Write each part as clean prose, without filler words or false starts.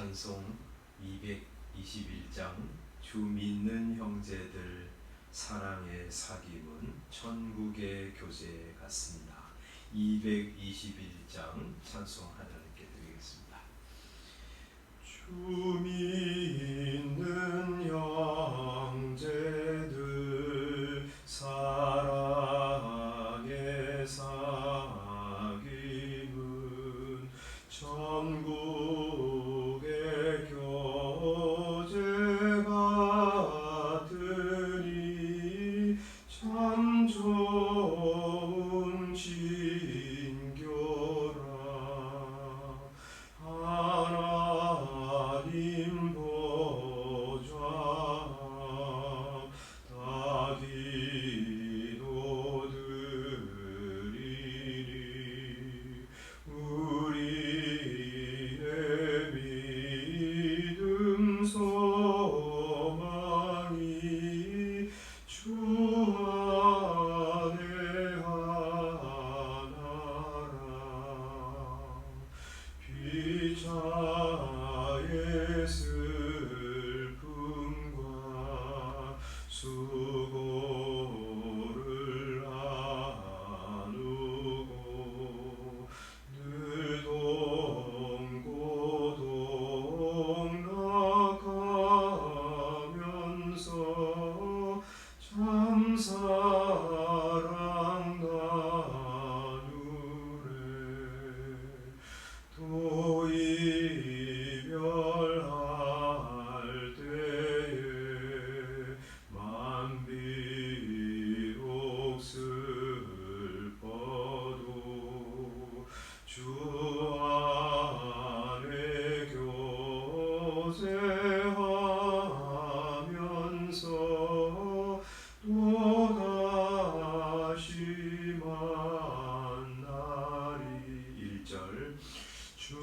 찬송 221장 주 믿는 형제들 사랑의 사귐은 천국의 교제 같습니다. 221장 찬송 하나님께 드리겠습니다. 주 믿는 형제들 사랑의 사귐은 천국의 교제 같으니 참 좋은 신교라. 하나님 보좌 다 기도드리니 우리의 믿음 소망이 주 안에 하나라. 피차의 슬픔과 수고를 나누고 늘 동고동 나가면서 참 사랑 나누네. 또 이별할 때에 맘 비록 슬퍼도 주 안에 교제하면서 또다시 만나리. 1절 주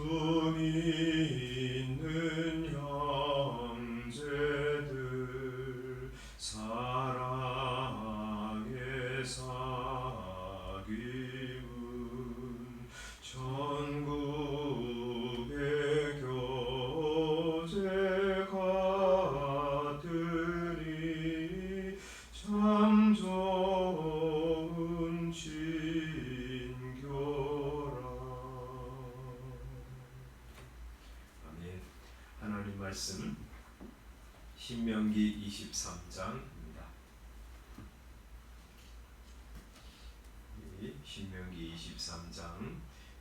믿는 형제들 사랑의 사귐은 천국의 교제 같으니 참 좋은 신교라. 아멘. 하나님 말씀 신명기 23장입니다. 신명기 23장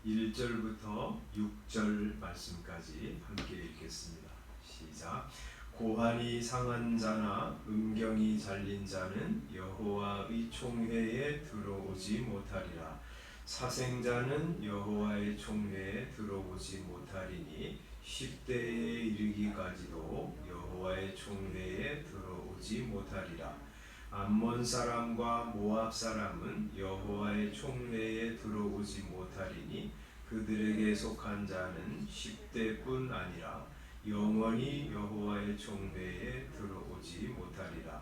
1절부터 6절 말씀까지 함께 읽겠습니다. 시작. 고환이 상한 자나 음경이 잘린 자는 여호와의 총회에 들어오지 못하리라. 사생자는 여호와의 총회에 들어오지 못하리니 10대에 이르기까지도 여호와의 총회에 들어오지 못하리라. 암몬 사람과 모압 사람은 여호와의 총회에 들어오지 못하리니 그들에게 속한 자는 10대뿐 아니라 영원히 여호와의 총회에 들어오지 못하리라.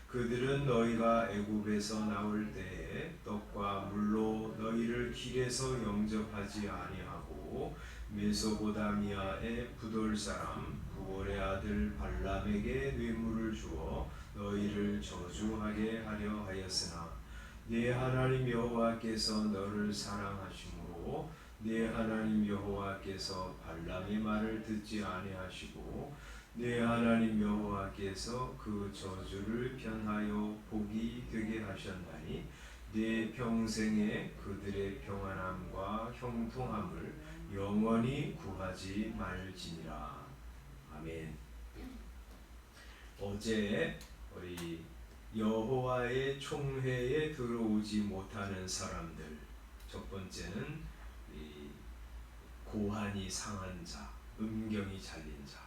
그들은 너희가 애굽에서 나올 때에 떡과 물로 너희를 길에서 영접하지 아니하고 메소보다미아의 부돌 사람 부올의 아들 발람에게 뇌물을 주어 너희를 저주하게 하려 하였으나 네 하나님 여호와께서 너를 사랑하심으로 네 하나님 여호와께서 발람의 말을 듣지 아니하시고 네 하나님 여호와께서 그 저주를 편하여 복이 되게 하셨나니 네 평생에 그들의 평안함과 형통함을 영원히 구하지 말지니라. 아멘. 어제 우리 여호와의 총회에 들어오지 못하는 사람들, 첫 번째는 이 고환이 상한 자, 음경이 잘린 자.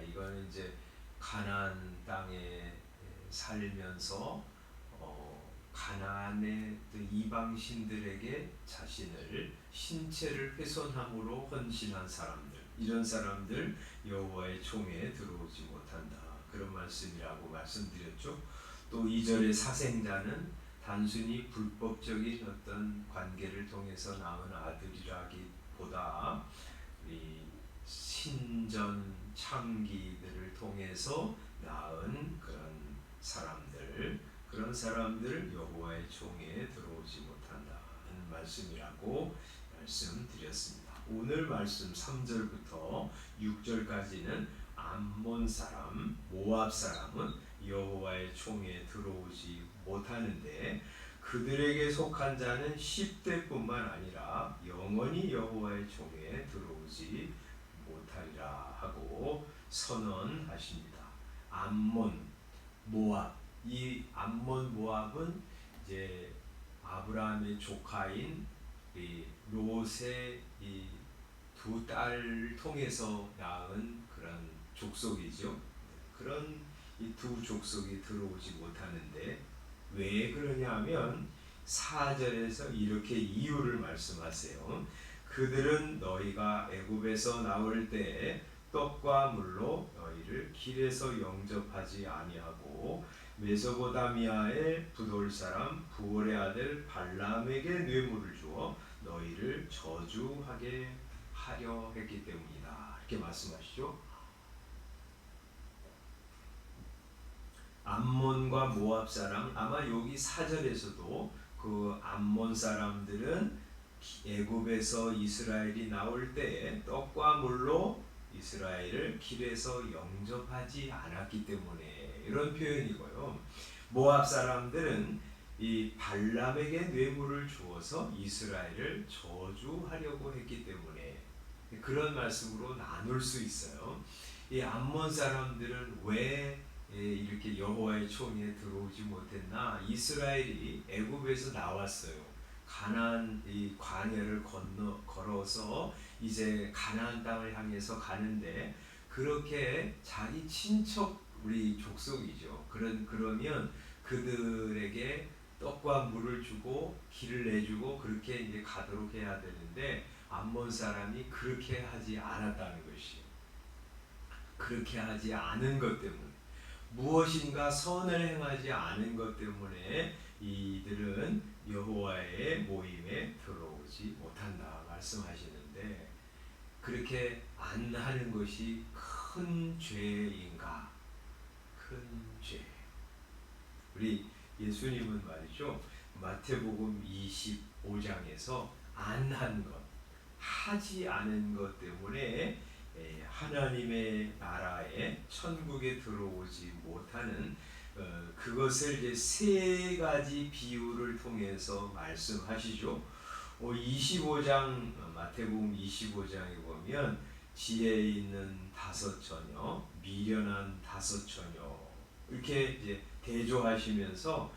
이거는 이제 가나안 땅에 살면서 가나안의 이방 신들에게 자신을 신체를 훼손함으로 헌신한 사람들, 이런 사람들 여호와의 총회에 들어오지 못한다, 그런 말씀이라고 말씀드렸죠. 또 2절의 사생자는 단순히 불법적인 어떤 관계를 통해서 낳은 아들이라기보다 이 친전 참기들을 통해서 낳은 그런 사람들 여호와의 총회에 들어오지 못한다는 말씀이라고 말씀드렸습니다. 오늘 말씀 3절부터 6절까지는 암몬 사람, 모압 사람은 여호와의 총회에 들어오지 못하는데 그들에게 속한 자는 10대뿐만 아니라 영원히 여호와의 총회에 들어오지 못하리라 하고 선언하십니다. 암몬, 모압, 이 암몬 모압은 이제 아브라함의 조카인 이 롯의 이 두 딸 통해서 낳은 그런 족속이죠. 그런 이 두 족속이 들어오지 못하는데 왜 그러냐면 4절에서 이렇게 이유를 말씀하세요. 그들은 너희가 애굽에서 나올 때 떡과 물로 너희를 길에서 영접하지 아니하고 메소포타미아의 부돌 사람 부올의 아들 발람에게 뇌물을 주어 너희를 저주하게 하려 했기 때문이다. 이렇게 말씀하시죠. 암몬과 모압 사람, 아마 여기 4절에서도 그 암몬 사람들은 애굽에서 이스라엘이 나올 때 떡과 물로 이스라엘을 길에서 영접하지 않았기 때문에 이런 표현이고요. 모압 사람들은 이 발람에게 뇌물을 주어서 이스라엘을 저주하려고 했기 때문에 그런 말씀으로 나눌 수 있어요. 이 암몬 사람들은 왜 이렇게 여호와의 총회에 들어오지 못했나? 이스라엘이 애굽에서 나왔어요. 가나안 이 광야를 걸어서 이제 가나안 땅을 향해서 가는데 그렇게 자기 친척 우리 족속이죠. 그러면 그들에게 떡과 물을 주고 길을 내주고 그렇게 이제 가도록 해야 되는데 암몬 사람이 그렇게 하지 않았다는 것이요. 그렇게 하지 않은 것 때문에 무엇인가 선을 행하지 않은 것 때문에 이들은 여호와의 모임에 들어오지 못한다 말씀하시는데 그렇게 안 하는 것이 큰 죄인가? 큰 죄. 우리 예수님은 말이죠. 마태복음 25장에서 안 한 것, 하지 않은 것 때문에 하나님의 나라에 천국에 들어오지 못하는 그것을 이제 세 가지 비유를 통해서 말씀하시죠. 25장 마태복음 25장에 보면 지혜 있는 5처녀, 미련한 5처녀 이렇게 이제 대조하시면서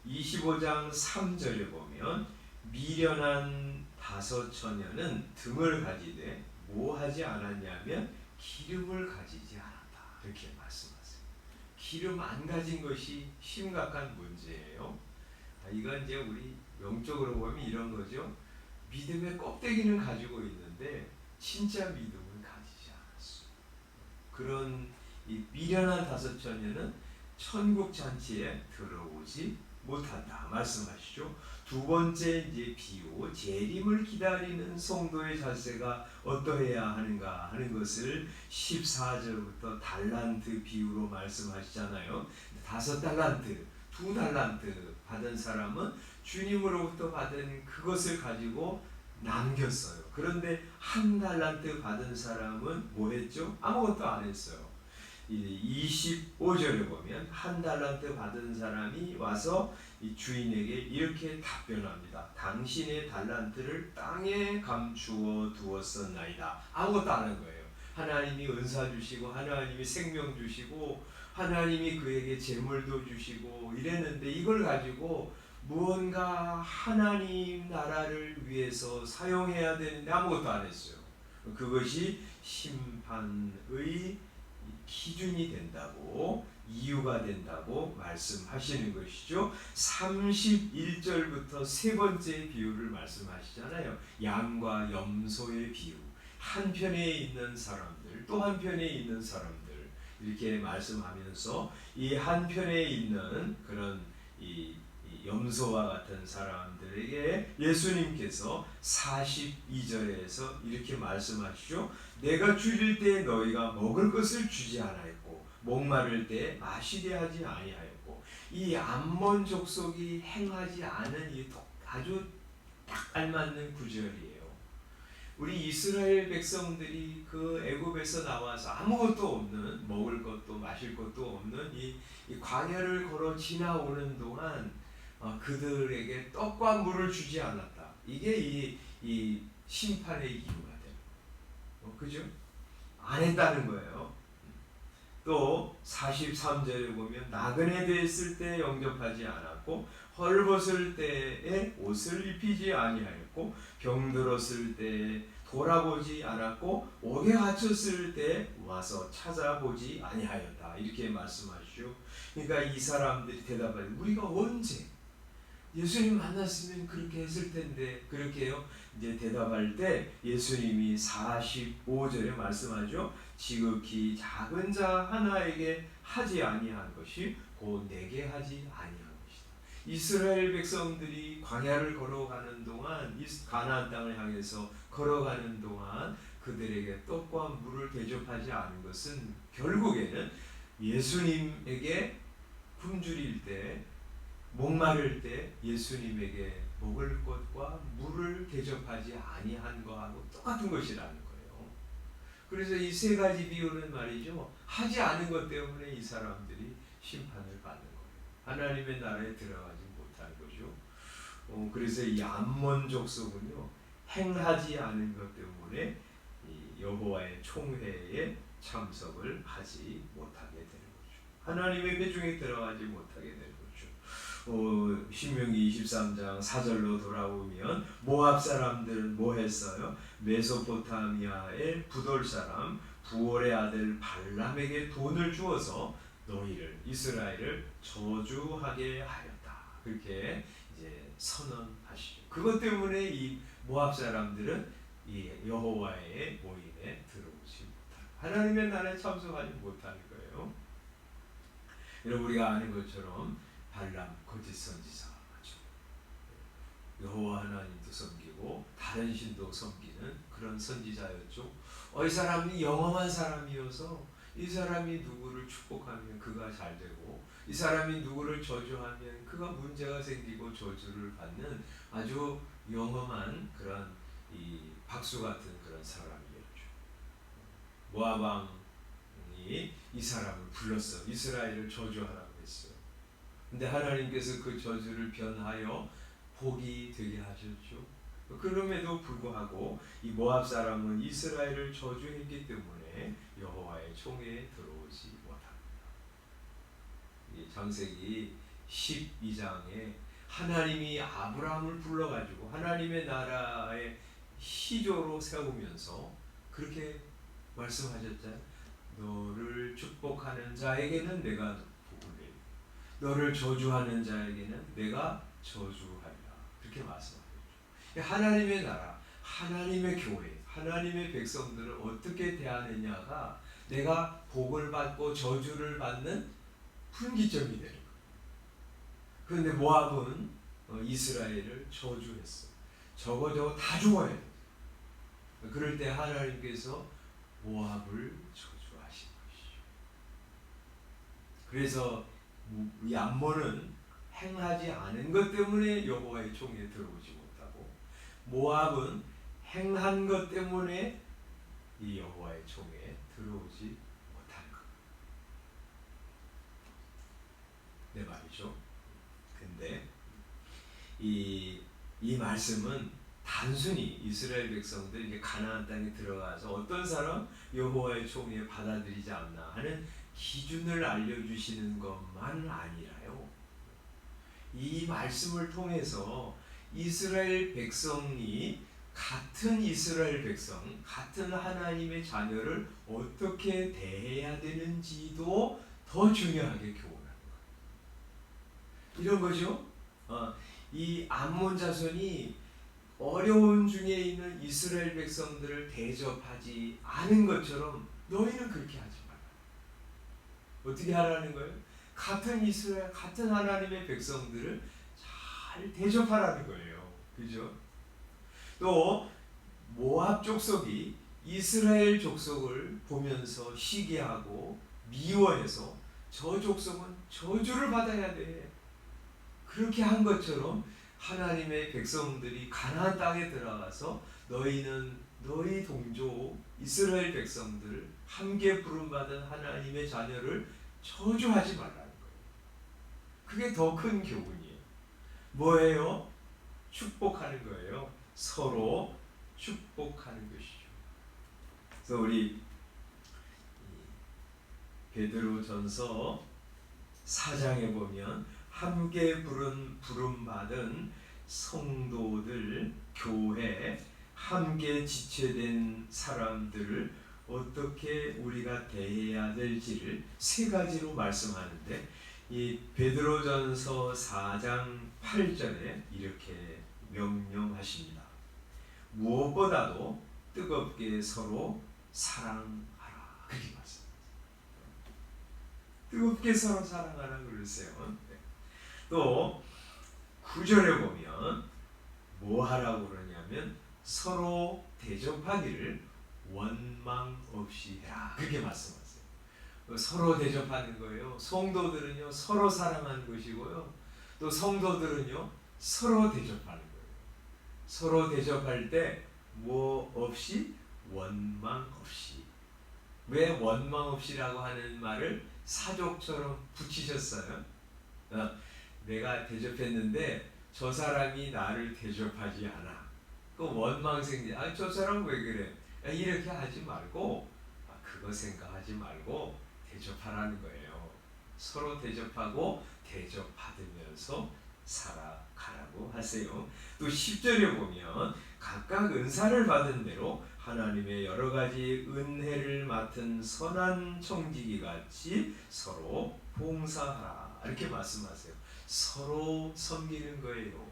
25장 3절에 보면 미련한 5처녀는 등을 가지되 뭐 하지 않았냐면 기름을 가지지 않았다. 이렇게 말씀하세요. 기름 안 가진 것이 심각한 문제예요. 이건 이제 우리 영적으로 보면 이런 거죠. 믿음의 껍데기는 가지고 있는데 진짜 믿음을 가지지 않았어. 그런 이 미련한 5처녀는 천국 잔치에 들어오지 못한다 말씀하시죠. 두 번째 이제 비유 재림을 기다리는 성도의 자세가 어떠해야 하는가 하는 것을 14절부터 달란트 비유로 말씀하시잖아요. 5달란트, 2달란트 받은 사람은 주님으로부터 받은 그것을 가지고 남겼어요. 그런데 1달란트 받은 사람은 뭐 했죠? 아무것도 안 했어요. 25절에 보면 1달란트 받은 사람이 와서 이 주인에게 이렇게 답변합니다. 당신의 달란트를 땅에 감추어 두었었나이다. 아무것도 안 한 거예요. 하나님이 은사 주시고 하나님이 생명 주시고 하나님이 그에게 재물도 주시고 이랬는데 이걸 가지고 무언가 하나님 나라를 위해서 사용해야 되는데 아무것도 안 했어요. 그것이 심판의 기준이 된다고 이유가 된다고 말씀하시는 것이죠. 31절부터 세 번째 비유를 말씀하시잖아요. 양과 염소의 비유. 한편에 있는 사람들 또 한편에 있는 사람들 이렇게 말씀하면서 이 한편에 있는 그런 이 염소와 같은 사람들에게 예수님께서 42절에서 이렇게 말씀하시죠. 내가 줄일 때 너희가 먹을 것을 주지 않았고 목마를 때 마시게 하지 아니하였고, 이 암몬 족속이 행하지 않은 이 아주 딱 알맞는 구절이에요. 우리 이스라엘 백성들이 그 애굽에서 나와서 아무것도 없는, 먹을 것도 마실 것도 없는 이 광야를 걸어 지나오는 동안 그들에게 떡과 물을 주지 않았다. 이게 이 심판의 이유가 돼요. 그죠? 안 했다는 거예요. 또 43절에 보면 나그네 됐을 때 영접하지 않았고 헐벗을 때에 옷을 입히지 아니하였고 병들었을 때 돌아보지 않았고 옥에 갇혔을 때 와서 찾아보지 아니하였다. 이렇게 말씀하시죠. 그러니까 이 사람들이 대답하되 우리가 언제 예수님 만났으면 그렇게 했을 텐데, 그렇게요. 이제 대답할 때 예수님이 45절에 말씀하죠. 지극히 작은 자 하나에게 하지 아니한 것이 곧 내게 하지 아니한 것이다. 이스라엘 백성들이 광야를 걸어가는 동안, 가나안 땅을 향해서 걸어가는 동안 그들에게 떡과 물을 대접하지 않은 것은 결국에는 예수님에게 굶주릴 때, 목마를 때 예수님에게 먹을 것과 물을 대접하지 아니한 것하고 똑같은 것이라는 거예요. 그래서 이 세 가지 비유는 말이죠, 하지 않은 것 때문에 이 사람들이 심판을 받는 거예요. 하나님의 나라에 들어가지 못한 거죠. 그래서 이 암몬 족속은요, 행하지 않은 것 때문에 이 여호와의 총회에 참석을 하지 못하게 되는 거죠. 하나님의 회중에 들어가지 못하게 되는 거죠. 신명기 23장 4절로 돌아오면 모압 사람들은 뭐 했어요? 메소포타미아의 부돌 사람 부올의 아들 발람에게 돈을 주어서 너희를, 이스라엘을 저주하게 하였다. 그렇게 이제 선언하시죠. 그것 때문에 이 모압 사람들은 이 여호와의 모임에 들어오지 못하는, 하나님의 나라에 참석하지 못하는 거예요. 여러분, 우리가 아는 것처럼 발람 거짓 선지자죠. 여호와 하나님도 섬기고 다른 신도 섬기는 그런 선지자였죠. 이 사람이 영험한 사람이어서 이 사람이 누구를 축복하면 그가 잘 되고, 이 사람이 누구를 저주하면 그가 문제가 생기고 저주를 받는 아주 영험한 그런 이 박수 같은 그런 사람이었죠. 모압 왕이 이 사람을 불렀어. 이스라엘을 저주하라고 했어요. 근데 하나님께서 그 저주를 변하여 복이 되게 하셨죠. 그럼에도 불구하고 이 모압 사람은 이스라엘을 저주했기 때문에 여호와의 총회에 들어오지 못합니다. 이 창세기 12장에 하나님이 아브라함을 불러가지고 하나님의 나라의 시조로 세우면서 그렇게 말씀하셨잖아요. 너를 축복하는 자에게는 내가 복을 내리고 너를 저주하는 자에게는 내가 저주하리라. 그렇게 말씀하셨죠. 하나님의 나라, 하나님의 교회, 하나님의 백성들을 어떻게 대하느냐가 내가 복을 받고 저주를 받는 분기점이 되는 거예요. 그런데 모압은 이스라엘을 저주했어요. 저거 다 죽어야 돼요. 그럴 때 하나님께서 모압을 저주하신 것이죠. 그래서 이 암몬은 행하지 않은 것 때문에 여호와의 총회에 들어오지 못하고, 모압은 행한 것 때문에 이 여호와의 총회에 들어오지 못하는 것. 네 말이죠. 근데 이 말씀은 단순히 이스라엘 백성들이 이제 가나안 땅에 들어가서 어떤 사람 여호와의 총회에 받아들이지 않나 하는 기준을 알려주시는 것만 아니라요. 이 말씀을 통해서 이스라엘 백성이 같은 이스라엘 백성, 같은 하나님의 자녀를 어떻게 대해야 되는지도 더 중요하게 교훈하는 거예요. 이런 거죠. 이 암몬 자손이 어려운 중에 있는 이스라엘 백성들을 대접하지 않은 것처럼 너희는 그렇게 하지 마라. 어떻게 하라는 거예요? 같은 이스라엘, 같은 하나님의 백성들을 잘 대접하라는 거예요. 그죠? 또 모압 족속이 이스라엘 족속을 보면서 시기하고 미워해서 저 족속은 저주를 받아야 돼. 그렇게 한 것처럼 하나님의 백성들이 가나안 땅에 들어가서 너희는 너희 동족 이스라엘 백성들 함께 부름받은 하나님의 자녀를 저주하지 말라는 거예요. 그게 더 큰 교훈이에요. 뭐예요? 축복하는 거예요. 서로 축복하는 것이죠. 그래서 우리 베드로전서 4장에 보면 함께 부름받은 성도들, 교회, 함께 지체된 사람들을 어떻게 우리가 대해야 될지를 세 가지로 말씀하는데, 이 베드로전서 4장 8절에 이렇게 명령하십니다. 무엇보다도 뜨겁게 서로 사랑하라. 그렇게 말씀. 뜨겁게 서로 사랑하라 그러세요. 또 9절에 보면 뭐 하라고 그러냐면 서로 대접하기를 원망 없이 해라. 그렇게 말씀하세요. 서로 대접하는 거예요. 성도들은요 서로 사랑하는 것이고요. 또 성도들은요 서로 대접하는 거예요. 서로 대접할 때 뭐 없이? 원망 없이. 왜 원망 없이라고 하는 말을 사족처럼 붙이셨어요? 내가 대접했는데 저 사람이 나를 대접하지 않아. 그 원망 생기. 저 사람 왜 그래? 이렇게 하지 말고 그거 생각하지 말고 대접하라는 거예요. 서로 대접하고 대접받으면서 살아가라고 하세요. 또 10절에 보면 각각 은사를 받은 대로 하나님의 여러 가지 은혜를 맡은 선한 청지기 같이 서로 봉사하라. 이렇게 말씀하세요. 서로 섬기는 거예요.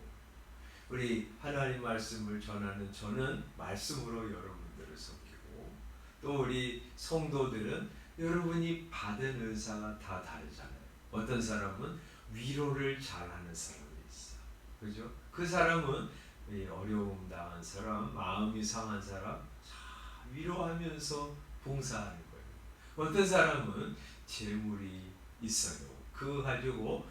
우리 하나님 말씀을 전하는 저는 말씀으로 여러분들을 섬기고, 또 우리 성도들은 여러분이 받은 은사가 다 다르잖아요. 어떤 사람은 위로를 잘하는 사람이 있어. 그죠? 그 사람은 어려움 당한 사람, 마음이 상한 사람 위로하면서 봉사하는 거예요. 어떤 사람은 재물이 있어요. 그거 가지고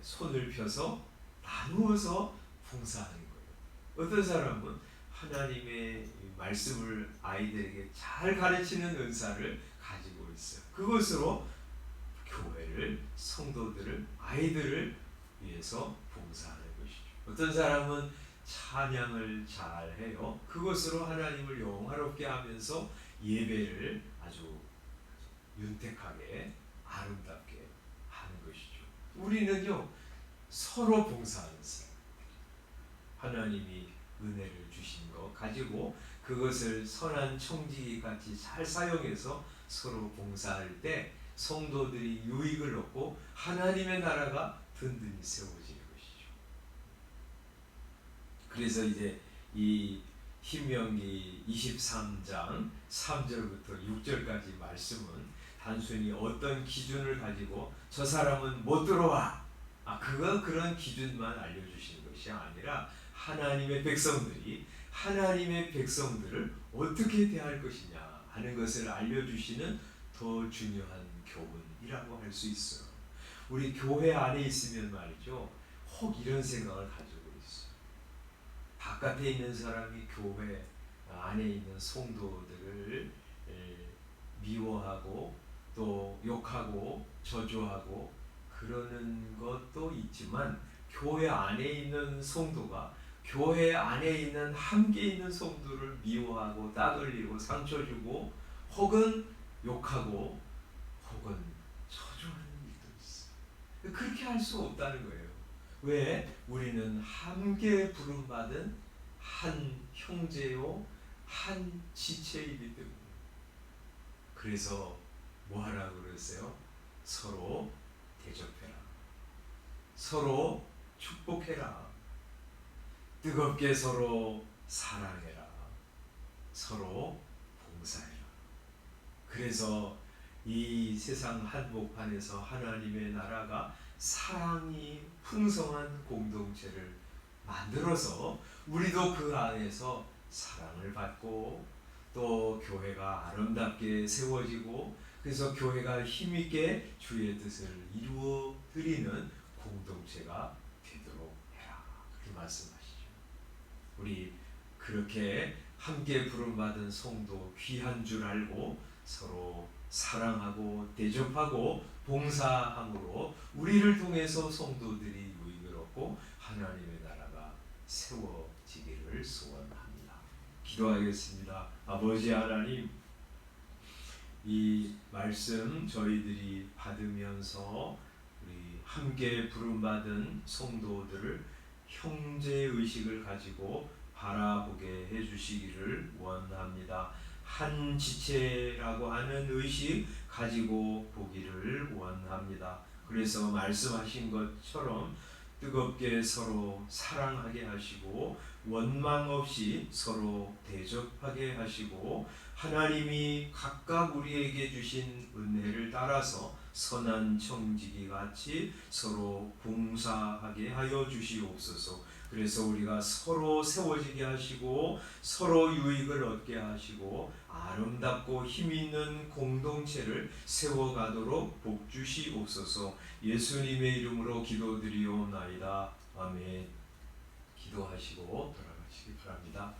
손을 펴서 나누어서 봉사하는 거예요. 어떤 사람은 하나님의 말씀을 아이들에게 잘 가르치는 은사를 가지고 있어요. 그것으로 교회를, 성도들을, 아이들을 위해서 봉사하는 것이죠. 어떤 사람은 찬양을 잘 해요. 그것으로 하나님을 영화롭게 하면서 예배를 아주 윤택하게 아름답게 하는 것이죠. 우리는요 서로 봉사하는 사람, 하나님이 은혜를 주신 것 가지고 그것을 선한 청지기 같이 잘 사용해서 서로 봉사할 때 성도들이 유익을 얻고 하나님의 나라가 든든히 세워지는 것이죠. 그래서 이제 이 신명기 23장 3절부터 6절까지 말씀은 단순히 어떤 기준을 가지고 저 사람은 못 들어와, 그런 기준만 알려주시는 것이 아니라 하나님의 백성들이 하나님의 백성들을 어떻게 대할 것이냐 하는 것을 알려주시는 더 중요한 교훈이라고 할 수 있어요. 우리 교회 안에 있으면 말이죠, 혹 이런 생각을 가지고 있어요. 바깥에 있는 사람이 교회 안에 있는 성도들을 미워하고 또 욕하고 저주하고 그러는 것도 있지만, 교회 안에 있는 성도가 교회 안에 있는 함께 있는 성도를 미워하고 따돌리고 상처 주고 혹은 욕하고 혹은 저주하는 일도 있어요. 그렇게 할 수 없다는 거예요. 왜? 우리는 함께 부름받은 한 형제요 한 지체이기 때문에. 그래서 뭐 하라고 그랬어요? 서로 대접해라. 서로 축복해라. 뜨겁게 서로 사랑해라. 서로 봉사해라. 그래서 이 세상 한복판에서 하나님의 나라가 사랑이 풍성한 공동체를 만들어서 우리도 그 안에서 사랑을 받고 또 교회가 아름답게 세워지고 그래서 교회가 힘있게 주의 뜻을 이루어 드리는 공동체가 되도록 해라. 그렇게 말씀하시죠. 우리 그렇게 함께 부름받은 성도 귀한 줄 알고 서로 사랑하고 대접하고 봉사함으로 우리를 통해서 성도들이 유익을 얻고 하나님의 나라가 세워지기를 소원합니다. 기도하겠습니다. 아버지 하나님, 이 말씀 저희들이 받으면서 우리 함께 부름받은 성도들을 형제의식을 가지고 바라보게 해주시기를 원합니다. 한 지체라고 하는 의식 가지고 보기를 원합니다. 그래서 말씀하신 것처럼 뜨겁게 서로 사랑하게 하시고 원망 없이 서로 대접하게 하시고 하나님이 각각 우리에게 주신 은혜를 따라서 선한 청지기 같이 서로 봉사하게 하여 주시옵소서. 그래서 우리가 서로 세워지게 하시고 서로 유익을 얻게 하시고 아름답고 힘있는 공동체를 세워가도록 복 주시옵소서. 예수님의 이름으로 기도드리옵나이다. 아멘. 기도하시고 돌아가시기 바랍니다.